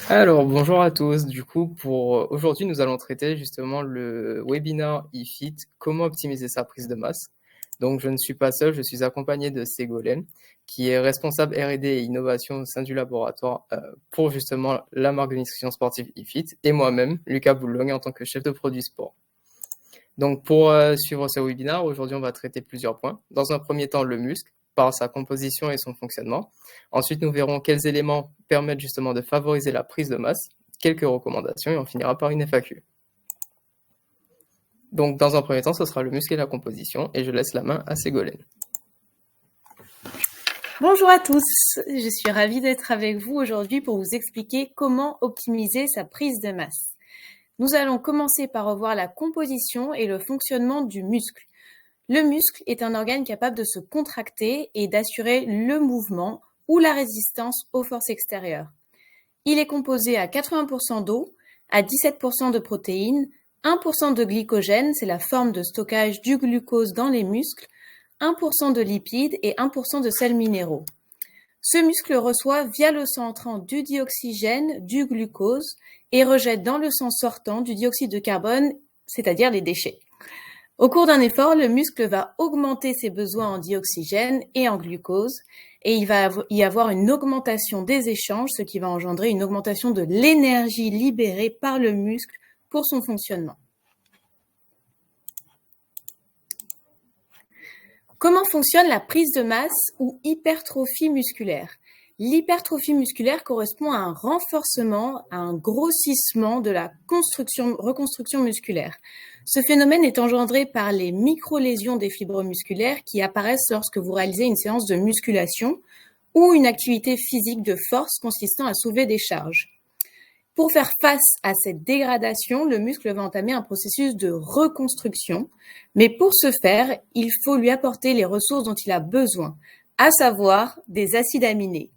Alors, bonjour à tous. Du coup, pour aujourd'hui, nous allons traiter justement le webinaire eFit, comment optimiser sa prise de masse. Donc, je ne suis pas seul, je suis accompagné de Ségolène, qui est responsable R&D et innovation au sein du laboratoire pour justement la marque de nutrition sportive eFit, et moi-même, Lucas Boulogne, en tant que chef de produit sport. Donc, pour suivre ce webinaire, aujourd'hui, on va traiter plusieurs points. Dans un premier temps, le muscle, par sa composition et son fonctionnement. Ensuite, nous verrons quels éléments permettent justement de favoriser la prise de masse, quelques recommandations, et on finira par une FAQ. Donc, dans un premier temps, ce sera le muscle et la composition, et je laisse la main à Ségolène. Bonjour à tous, je suis ravie d'être avec vous aujourd'hui pour vous expliquer comment optimiser sa prise de masse. Nous allons commencer par revoir la composition et le fonctionnement du muscle. Le muscle est un organe capable de se contracter et d'assurer le mouvement ou la résistance aux forces extérieures. Il est composé à 80% d'eau, à 17% de protéines, 1% de glycogène, c'est la forme de stockage du glucose dans les muscles, 1% de lipides et 1% de sels minéraux. Ce muscle reçoit via le sang entrant du dioxygène, du glucose et rejette dans le sang sortant du dioxyde de carbone, c'est-à-dire les déchets. Au cours d'un effort, le muscle va augmenter ses besoins en dioxygène et en glucose et il va y avoir une augmentation des échanges, ce qui va engendrer une augmentation de l'énergie libérée par le muscle pour son fonctionnement. Comment fonctionne la prise de masse ou hypertrophie musculaire ? L'hypertrophie musculaire correspond à un renforcement, à un grossissement de la reconstruction musculaire. Ce phénomène est engendré par les micro-lésions des fibres musculaires qui apparaissent lorsque vous réalisez une séance de musculation ou une activité physique de force consistant à soulever des charges. Pour faire face à cette dégradation, le muscle va entamer un processus de reconstruction, mais pour ce faire, il faut lui apporter les ressources dont il a besoin, à savoir des acides aminés.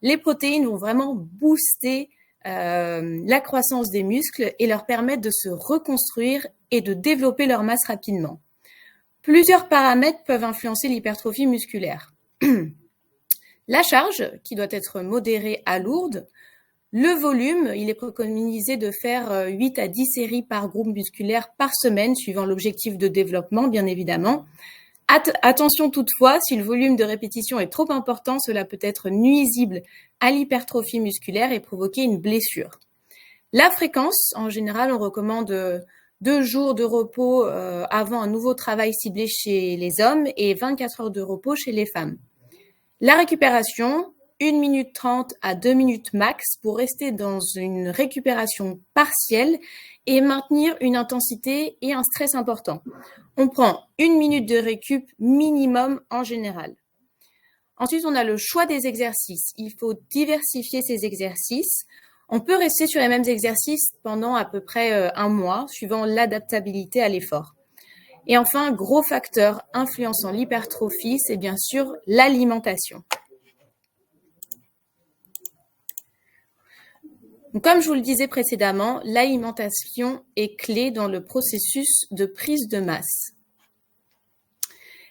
Les protéines vont vraiment booster la croissance des muscles et leur permettre de se reconstruire et de développer leur masse rapidement. Plusieurs paramètres peuvent influencer l'hypertrophie musculaire. La charge, qui doit être modérée à lourde. Le volume, il est préconisé de faire 8 à 10 séries par groupe musculaire par semaine, suivant l'objectif de développement, bien évidemment. Attention toutefois, si le volume de répétition est trop important, cela peut être nuisible à l'hypertrophie musculaire et provoquer une blessure. La fréquence, en général, on recommande 2 jours de repos avant un nouveau travail ciblé chez les hommes et 24 heures de repos chez les femmes. La récupération, 1 minute 30 à 2 minutes max pour rester dans une récupération partielle et maintenir une intensité et un stress important. On prend 1 minute de récup minimum en général. Ensuite, on a le choix des exercices. Il faut diversifier ces exercices. On peut rester sur les mêmes exercices pendant à peu près 1 mois, suivant l'adaptabilité à l'effort. Et enfin, gros facteur influençant l'hypertrophie, c'est bien sûr l'alimentation. Comme je vous le disais précédemment, l'alimentation est clé dans le processus de prise de masse.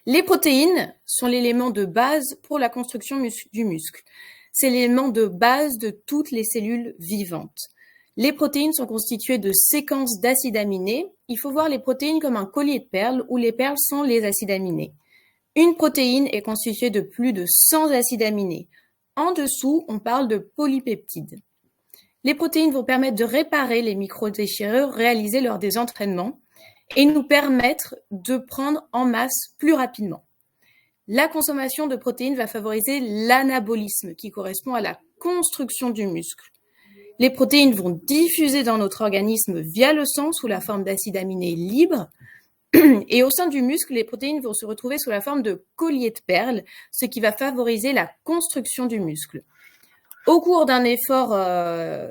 Les protéines sont l'élément de base pour la construction du muscle. C'est l'élément de base de toutes les cellules vivantes. Les protéines sont constituées de séquences d'acides aminés. Il faut voir les protéines comme un collier de perles où les perles sont les acides aminés. Une protéine est constituée de plus de 100 acides aminés. En dessous, on parle de polypeptides. Les protéines vont permettre de réparer les micro-déchirures réalisées lors des entraînements et nous permettre de prendre en masse plus rapidement. La consommation de protéines va favoriser l'anabolisme qui correspond à la construction du muscle. Les protéines vont diffuser dans notre organisme via le sang sous la forme d'acides aminés libres et au sein du muscle, les protéines vont se retrouver sous la forme de colliers de perles, ce qui va favoriser la construction du muscle. Au cours d'un effort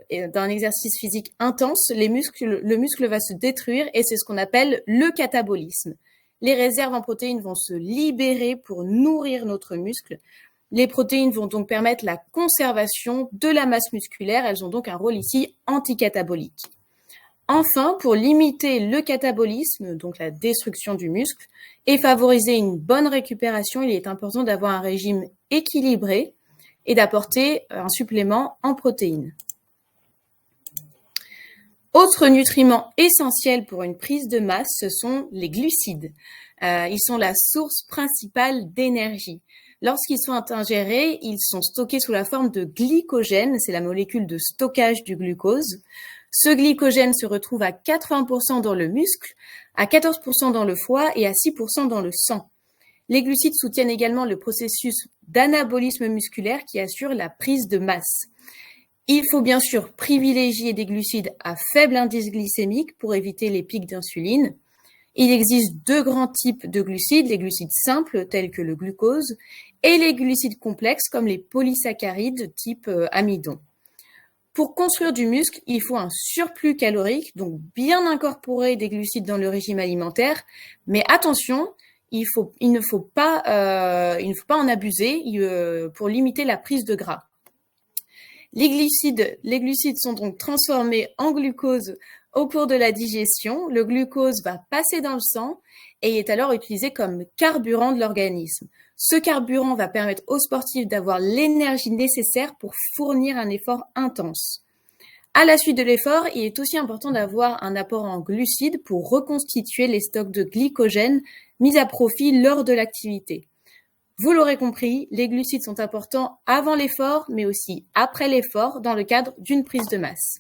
et d'un exercice physique intense, le muscle va se détruire et c'est ce qu'on appelle le catabolisme. Les réserves en protéines vont se libérer pour nourrir notre muscle. Les protéines vont donc permettre la conservation de la masse musculaire. Elles ont donc un rôle ici anticatabolique. Enfin, pour limiter le catabolisme, donc la destruction du muscle, et favoriser une bonne récupération, il est important d'avoir un régime équilibré. et d'apporter un supplément en protéines. Autre nutriment essentiel pour une prise de masse, ce sont les glucides. Ils sont la source principale d'énergie. Lorsqu'ils sont ingérés, ils sont stockés sous la forme de glycogène, c'est la molécule de stockage du glucose. Ce glycogène se retrouve à 80% dans le muscle, à 14% dans le foie et à 6% dans le sang. Les glucides soutiennent également le processus d'anabolisme musculaire qui assure la prise de masse. Il faut bien sûr privilégier des glucides à faible indice glycémique pour éviter les pics d'insuline. Il existe deux grands types de glucides, les glucides simples tels que le glucose et les glucides complexes comme les polysaccharides type amidon. Pour construire du muscle, il faut un surplus calorique, donc bien incorporer des glucides dans le régime alimentaire, mais attention, il ne faut pas en abuser pour limiter la prise de gras. Les glucides sont donc transformés en glucose au cours de la digestion. Le glucose va passer dans le sang et est alors utilisé comme carburant de l'organisme. Ce carburant va permettre aux sportifs d'avoir l'énergie nécessaire pour fournir un effort intense. À la suite de l'effort, il est aussi important d'avoir un apport en glucides pour reconstituer les stocks de glycogène mis à profit lors de l'activité. Vous l'aurez compris, les glucides sont importants avant l'effort, mais aussi après l'effort dans le cadre d'une prise de masse.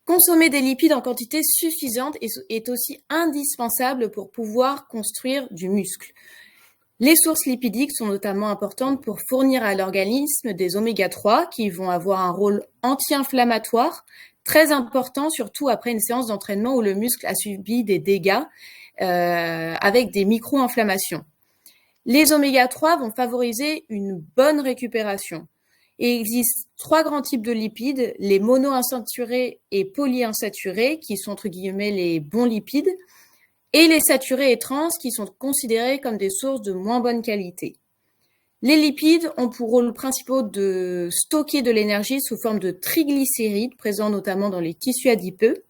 Consommer des lipides en quantité suffisante est aussi indispensable pour pouvoir construire du muscle. Les sources lipidiques sont notamment importantes pour fournir à l'organisme des oméga 3 qui vont avoir un rôle anti-inflammatoire très important, surtout après une séance d'entraînement où le muscle a subi des dégâts avec des micro-inflammations. Les oméga 3 vont favoriser une bonne récupération. Et il existe trois grands types de lipides, les monoinsaturés et polyinsaturés, qui sont entre guillemets les bons lipides, et les saturés et trans, qui sont considérés comme des sources de moins bonne qualité. Les lipides ont pour rôle principal de stocker de l'énergie sous forme de triglycérides, présents notamment dans les tissus adipeux.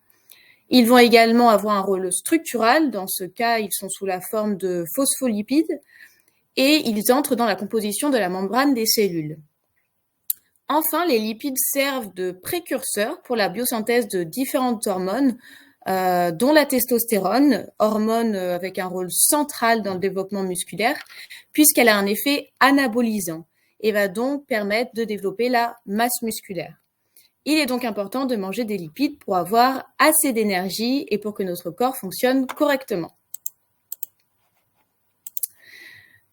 Ils vont également avoir un rôle structural, dans ce cas, ils sont sous la forme de phospholipides, et ils entrent dans la composition de la membrane des cellules. Enfin, les lipides servent de précurseurs pour la biosynthèse de différentes hormones, dont la testostérone, hormone avec un rôle central dans le développement musculaire, puisqu'elle a un effet anabolisant et va donc permettre de développer la masse musculaire. Il est donc important de manger des lipides pour avoir assez d'énergie et pour que notre corps fonctionne correctement.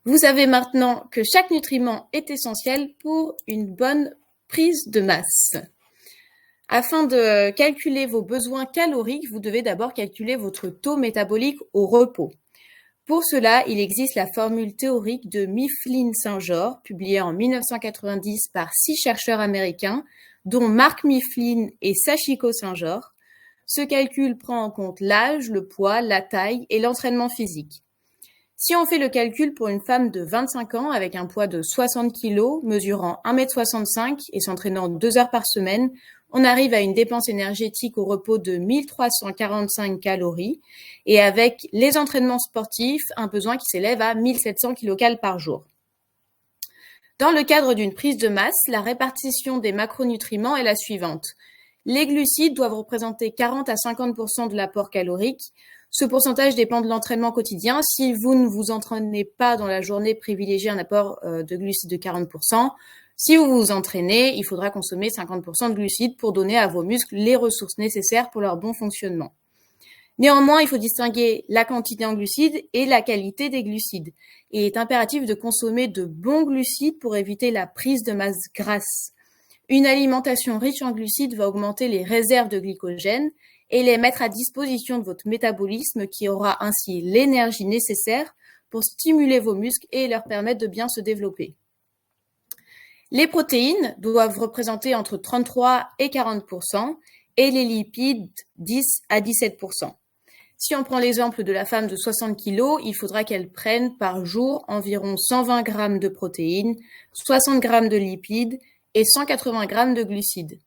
Vous savez maintenant que chaque nutriment est essentiel pour une bonne prise de masse. Afin de calculer vos besoins caloriques, vous devez d'abord calculer votre taux métabolique au repos. Pour cela, il existe la formule théorique de Mifflin-Saint-Georges, publiée en 1990 par 6 chercheurs américains, dont Mark Mifflin et Sachiko Saint-Georges. Ce calcul prend en compte l'âge, le poids, la taille et l'entraînement physique. Si on fait le calcul pour une femme de 25 ans avec un poids de 60 kg, mesurant 1,65 m et s'entraînant 2 heures par semaine, on arrive à une dépense énergétique au repos de 1345 calories et avec les entraînements sportifs, un besoin qui s'élève à 1700 kcal par jour. Dans le cadre d'une prise de masse, la répartition des macronutriments est la suivante. Les glucides doivent représenter 40 à 50% de l'apport calorique. Ce pourcentage dépend de l'entraînement quotidien. Si vous ne vous entraînez pas dans la journée, privilégiez un apport de glucides de 40%. Si vous vous entraînez, il faudra consommer 50% de glucides pour donner à vos muscles les ressources nécessaires pour leur bon fonctionnement. Néanmoins, il faut distinguer la quantité en glucides et la qualité des glucides. Et il est impératif de consommer de bons glucides pour éviter la prise de masse grasse. Une alimentation riche en glucides va augmenter les réserves de glycogène et les mettre à disposition de votre métabolisme qui aura ainsi l'énergie nécessaire pour stimuler vos muscles et leur permettre de bien se développer. Les protéines doivent représenter entre 33 et 40% et les lipides 10 à 17%. Si on prend l'exemple de la femme de 60 kg, il faudra qu'elle prenne par jour environ 120 g de protéines, 60 g de lipides et 180 g de glucides.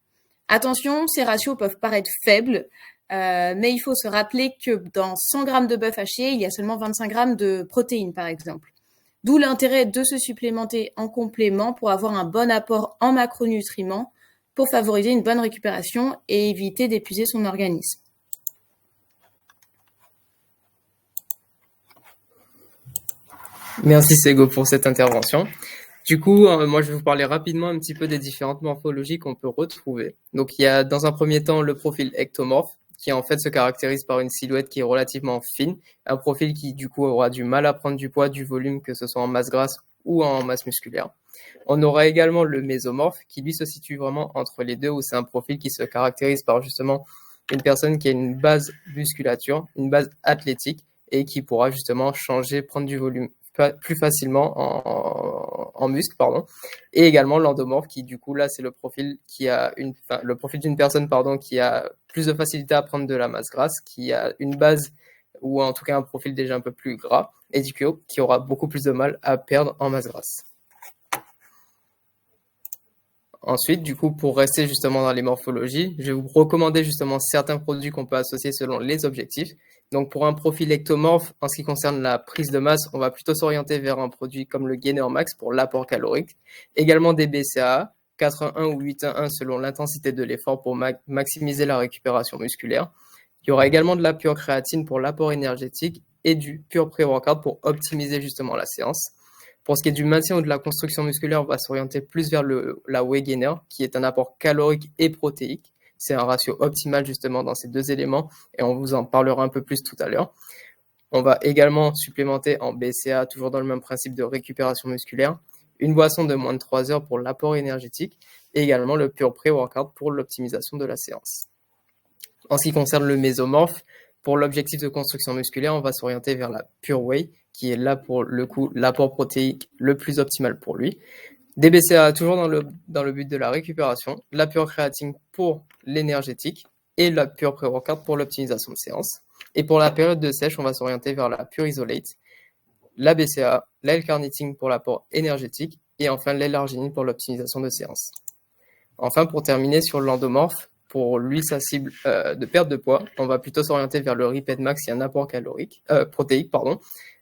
Attention, ces ratios peuvent paraître faibles, mais il faut se rappeler que dans 100 g de bœuf haché, il y a seulement 25 g de protéines, par exemple. D'où l'intérêt de se supplémenter en complément pour avoir un bon apport en macronutriments pour favoriser une bonne récupération et éviter d'épuiser son organisme. Merci Sego pour cette intervention. Du coup, moi je vais vous parler rapidement un petit peu des différentes morphologies qu'on peut retrouver. Donc il y a dans un premier temps le profil ectomorphe, qui en fait se caractérise par une silhouette qui est relativement fine, un profil qui du coup aura du mal à prendre du poids, du volume, que ce soit en masse grasse ou en masse musculaire. On aura également le mésomorphe, qui lui se situe vraiment entre les deux, où c'est un profil qui se caractérise par justement une personne qui a une base musculature, une base athlétique, et qui pourra justement changer, prendre du volume plus facilement en muscle, pardon. Et également l'endomorphe, qui du coup là c'est le profil le profil d'une personne qui a plus de facilité à prendre de la masse grasse, qui a une base ou en tout cas un profil déjà un peu plus gras, et du coup qui aura beaucoup plus de mal à perdre en masse grasse. Ensuite, du coup, pour rester justement dans les morphologies, je vais vous recommander justement certains produits qu'on peut associer selon les objectifs. Donc, pour un profil ectomorphe, en ce qui concerne la prise de masse, on va plutôt s'orienter vers un produit comme le Gainer Max pour l'apport calorique. Également des BCAA, 4-1-1 ou 8-1-1 selon l'intensité de l'effort pour maximiser la récupération musculaire. Il y aura également de la pure créatine pour l'apport énergétique et du pure pré-workout pour optimiser justement la séance. Pour ce qui est du maintien ou de la construction musculaire, on va s'orienter plus vers la whey gainer, qui est un apport calorique et protéique. C'est un ratio optimal justement dans ces deux éléments et on vous en parlera un peu plus tout à l'heure. On va également supplémenter en BCA, toujours dans le même principe de récupération musculaire, une boisson de moins de 3 heures pour l'apport énergétique et également le pure pré-workout pour l'optimisation de la séance. En ce qui concerne le mésomorphe, pour l'objectif de construction musculaire, on va s'orienter vers la pure whey, qui est là pour le coup l'apport protéique le plus optimal pour lui. Des BCAA toujours dans le but de la récupération, la pure créatine pour l'énergétique et la pure pré-workout pour l'optimisation de séance. Et pour la période de sèche, on va s'orienter vers la pure isolate, la BCAA, la L-carnitine pour l'apport énergétique et enfin l'L-arginine pour l'optimisation de séance. Enfin, pour terminer sur l'endomorphe, pour lui sa cible de perte de poids, on va plutôt s'orienter vers le Riped Max et un apport protéique.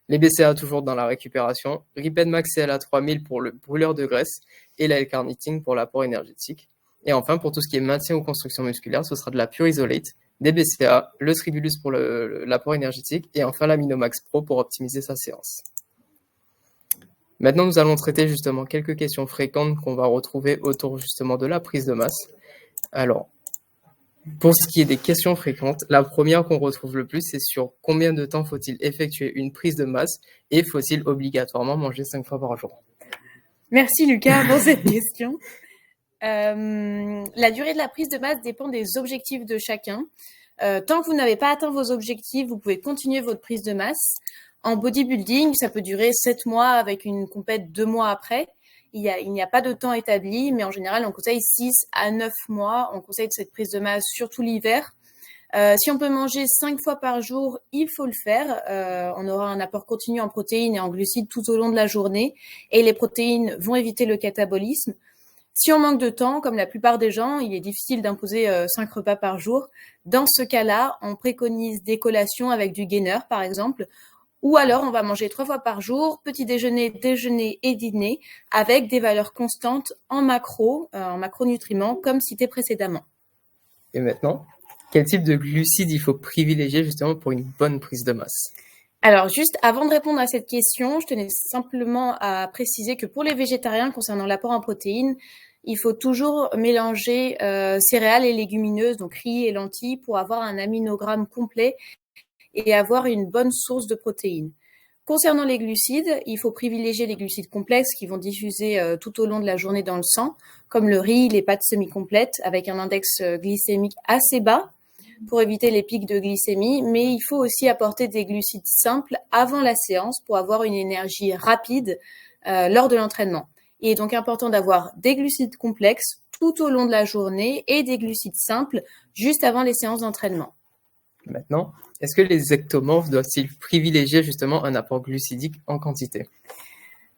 Les BCA toujours dans la récupération, Riped Max CLA 3000 pour le brûleur de graisse et la L-carnitine pour l'apport énergétique. Et enfin, pour tout ce qui est maintien ou construction musculaire, ce sera de la Pure Isolate, des BCA, le Tribulus pour l'apport énergétique et enfin l'Aminomax Pro pour optimiser sa séance. Maintenant, nous allons traiter justement quelques questions fréquentes qu'on va retrouver autour justement de la prise de masse. Alors, pour ce qui est des questions fréquentes, la première qu'on retrouve le plus, c'est sur combien de temps faut-il effectuer une prise de masse et faut-il obligatoirement manger 5 fois par jour? Merci Lucas pour cette question. La durée de la prise de masse dépend des objectifs de chacun. Tant que vous n'avez pas atteint vos objectifs, vous pouvez continuer votre prise de masse. En bodybuilding, ça peut durer 7 mois avec une compète 2 mois après. Il n'y a pas de temps établi, mais en général, on conseille 6 à 9 mois. On conseille cette prise de masse surtout l'hiver. Si on peut manger 5 fois par jour, il faut le faire. On aura un apport continu en protéines et en glucides tout au long de la journée. Et les protéines vont éviter le catabolisme. Si on manque de temps, comme la plupart des gens, il est difficile d'imposer 5 repas par jour. Dans ce cas-là, on préconise des collations avec du gainer, par exemple. Ou alors, on va manger 3 fois par jour, petit déjeuner, déjeuner et dîner, avec des valeurs constantes en macronutriments, comme cité précédemment. Et maintenant, quel type de glucides il faut privilégier justement pour une bonne prise de masse? Alors, juste avant de répondre à cette question, je tenais simplement à préciser que pour les végétariens, concernant l'apport en protéines, il faut toujours mélanger céréales et légumineuses, donc riz et lentilles, pour avoir un aminogramme complet et avoir une bonne source de protéines. Concernant les glucides, il faut privilégier les glucides complexes qui vont diffuser tout au long de la journée dans le sang, comme le riz, les pâtes semi-complètes, avec un index glycémique assez bas pour éviter les pics de glycémie, mais il faut aussi apporter des glucides simples avant la séance pour avoir une énergie rapide lors de l'entraînement. Il est donc important d'avoir des glucides complexes tout au long de la journée et des glucides simples juste avant les séances d'entraînement. Maintenant, est-ce que les ectomorphes doivent-ils privilégier justement un apport glucidique en quantité?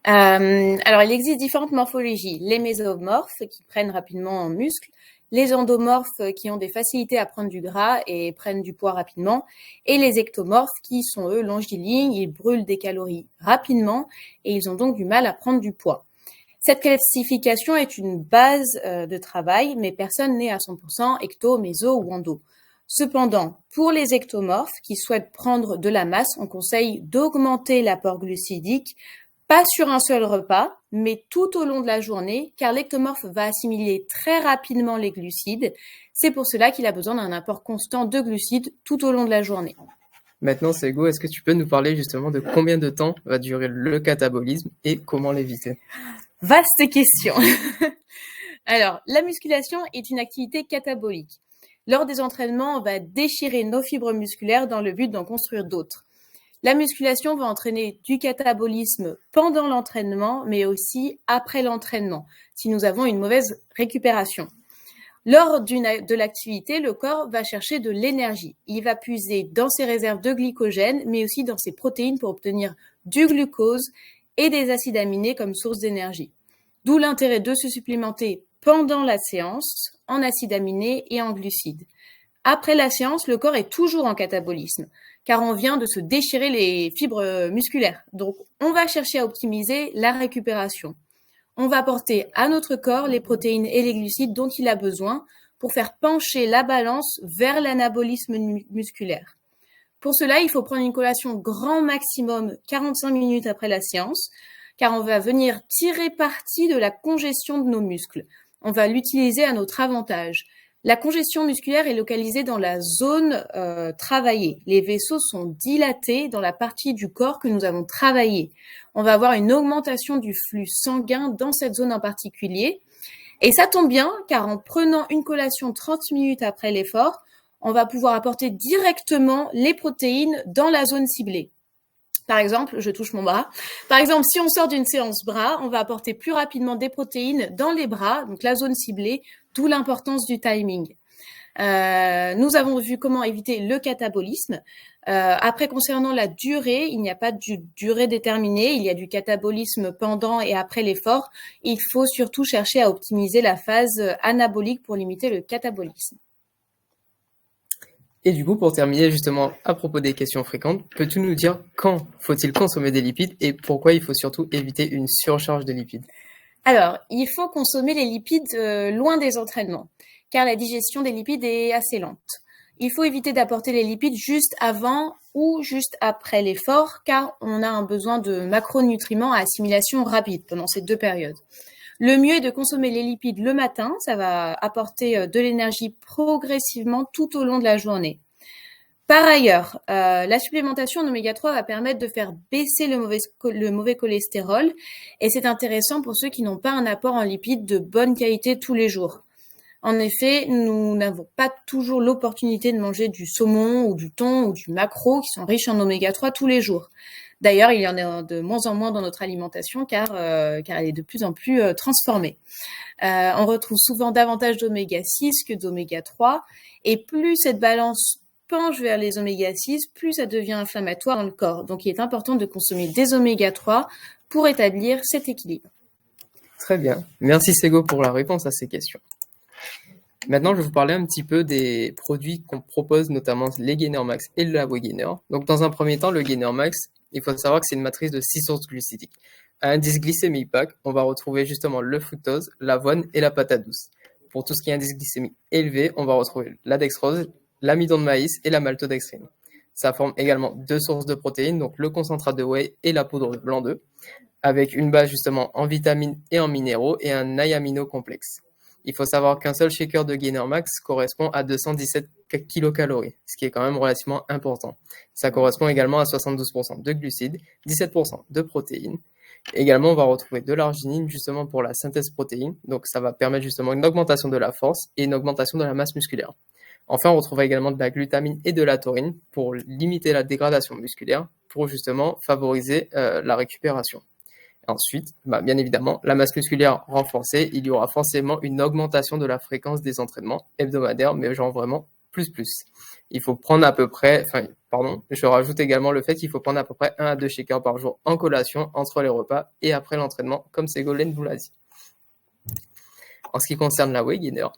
Alors, il existe différentes morphologies. Les mésomorphes qui prennent rapidement en muscle, les endomorphes qui ont des facilités à prendre du gras et prennent du poids rapidement, et les ectomorphes qui sont eux longilignes, ils brûlent des calories rapidement et ils ont donc du mal à prendre du poids. Cette classification est une base de travail, mais personne n'est à 100% ecto, méso ou endo. Cependant, pour les ectomorphes qui souhaitent prendre de la masse, on conseille d'augmenter l'apport glucidique, pas sur un seul repas, mais tout au long de la journée, car l'ectomorphe va assimiler très rapidement les glucides. C'est pour cela qu'il a besoin d'un apport constant de glucides tout au long de la journée. Maintenant, Sego, est-ce que tu peux nous parler justement de combien de temps va durer le catabolisme et comment l'éviter? Vaste question. Alors, la musculation est une activité catabolique. Lors des entraînements, on va déchirer nos fibres musculaires dans le but d'en construire d'autres. La musculation va entraîner du catabolisme pendant l'entraînement, mais aussi après l'entraînement, si nous avons une mauvaise récupération. Lors de l'activité, le corps va chercher de l'énergie. Il va puiser dans ses réserves de glycogène, mais aussi dans ses protéines pour obtenir du glucose et des acides aminés comme source d'énergie. D'où l'intérêt de se supplémenter pendant la séance en acides aminés et en glucides. Après la séance, le corps est toujours en catabolisme, car on vient de se déchirer les fibres musculaires. Donc, on va chercher à optimiser la récupération. On va apporter à notre corps les protéines et les glucides dont il a besoin pour faire pencher la balance vers l'anabolisme musculaire. Pour cela, il faut prendre une collation grand maximum 45 minutes après la séance, car on va venir tirer parti de la congestion de nos muscles. On va l'utiliser à notre avantage. La congestion musculaire est localisée dans la zone travaillée. Les vaisseaux sont dilatés dans la partie du corps que nous avons travaillée. On va avoir une augmentation du flux sanguin dans cette zone en particulier. Et ça tombe bien, car en prenant une collation 30 minutes après l'effort, on va pouvoir apporter directement les protéines dans la zone ciblée. Par exemple, je touche mon bras. Par exemple, si on sort d'une séance bras, on va apporter plus rapidement des protéines dans les bras, donc la zone ciblée, d'où l'importance du timing. Nous avons vu comment éviter le catabolisme. Après, concernant la durée, il n'y a pas de durée déterminée. Il y a du catabolisme pendant et après l'effort. Il faut surtout chercher à optimiser la phase anabolique pour limiter le catabolisme. Et du coup, pour terminer justement à propos des questions fréquentes, peux-tu nous dire quand faut-il consommer des lipides et pourquoi il faut surtout éviter une surcharge de lipides? Alors, il faut consommer les lipides loin des entraînements, car la digestion des lipides est assez lente. Il faut éviter d'apporter les lipides juste avant ou juste après l'effort, car on a un besoin de macronutriments à assimilation rapide pendant ces deux périodes. Le mieux est de consommer les lipides le matin, ça va apporter de l'énergie progressivement tout au long de la journée. Par ailleurs, la supplémentation en oméga 3 va permettre de faire baisser le mauvais cholestérol et c'est intéressant pour ceux qui n'ont pas un apport en lipides de bonne qualité tous les jours. En effet, nous n'avons pas toujours l'opportunité de manger du saumon ou du thon ou du maquereau qui sont riches en oméga 3 tous les jours. D'ailleurs, il y en a de moins en moins dans notre alimentation car elle est de plus en plus transformée. On retrouve souvent davantage d'oméga 6 que d'oméga 3 et plus cette balance penche vers les oméga 6, plus ça devient inflammatoire dans le corps. Donc, il est important de consommer des oméga 3 pour établir cet équilibre. Très bien. Merci Sego pour la réponse à ces questions. Maintenant, je vais vous parler un petit peu des produits qu'on propose, notamment les Gainer Max et la Whey Gainer. Donc, dans un premier temps, le Gainer Max, il faut savoir que c'est une matrice de 6 sources glucidiques. À indice glycémique PAC, on va retrouver justement le fructose, l'avoine et la patate douce. Pour tout ce qui est indice glycémique élevé, on va retrouver la dextrose, l'amidon de maïs et la maltodextrine. Ça forme également deux sources de protéines, donc le concentrat de whey et la poudre de blanc d'œuf, avec une base justement en vitamines et en minéraux et un niamino complexe. Il faut savoir qu'un seul shaker de Gainer Max correspond à 217 kilocalories, ce qui est quand même relativement important. Ça correspond également à 72% de glucides, 17% de protéines. Également, on va retrouver de l'arginine justement pour la synthèse protéine, donc ça va permettre justement une augmentation de la force et une augmentation de la masse musculaire. Enfin, on retrouve également de la glutamine et de la taurine pour limiter la dégradation musculaire, pour justement favoriser la récupération. Ensuite, bien évidemment, la masse musculaire renforcée, il y aura forcément une augmentation de la fréquence des entraînements hebdomadaires, mais genre vraiment plus. Il faut prendre à peu près, je rajoute également le fait qu'il faut prendre à peu près 1 à 2 shakers par jour en collation entre les repas et après l'entraînement, comme Ségolène vous l'a dit. En ce qui concerne la Whey Gainer,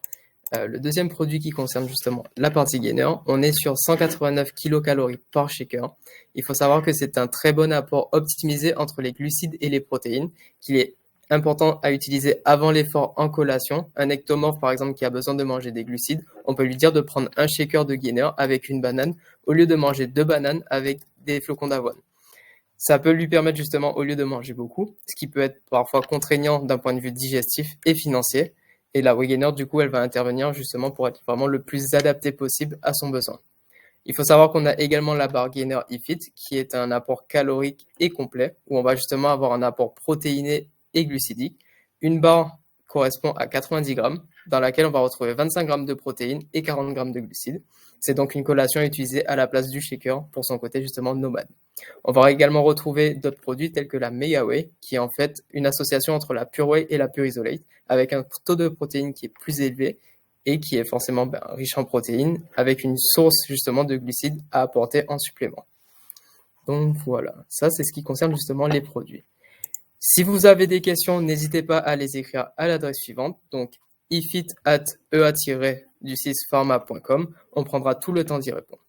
Le deuxième produit qui concerne justement la partie gainer, on est sur 189 kilocalories par shaker. Il faut savoir que c'est un très bon apport optimisé entre les glucides et les protéines, qu'il est important à utiliser avant l'effort en collation. Un ectomorphe par exemple qui a besoin de manger des glucides, on peut lui dire de prendre un shaker de gainer avec une banane au lieu de manger 2 bananes avec des flocons d'avoine. Ça peut lui permettre justement, au lieu de manger beaucoup, ce qui peut être parfois contraignant d'un point de vue digestif et financier. Et la whey gainer, du coup, elle va intervenir justement pour être vraiment le plus adapté possible à son besoin. Il faut savoir qu'on a également la barre gainer eFit, qui est un apport calorique et complet, où on va justement avoir un apport protéiné et glucidique. Une barre correspond à 90 grammes, dans laquelle on va retrouver 25 grammes de protéines et 40 grammes de glucides. C'est donc une collation utilisée à la place du shaker pour son côté justement nomade. On va également retrouver d'autres produits tels que la Mega Whey, qui est en fait une association entre la Pure Whey et la Pure Isolate, avec un taux de protéines qui est plus élevé et qui est forcément riche en protéines, avec une source justement de glucides à apporter en supplément. Donc voilà, ça c'est ce qui concerne justement les produits. Si vous avez des questions, n'hésitez pas à les écrire à l'adresse suivante, donc ifit@ea-du6pharma.com. On prendra tout le temps d'y répondre.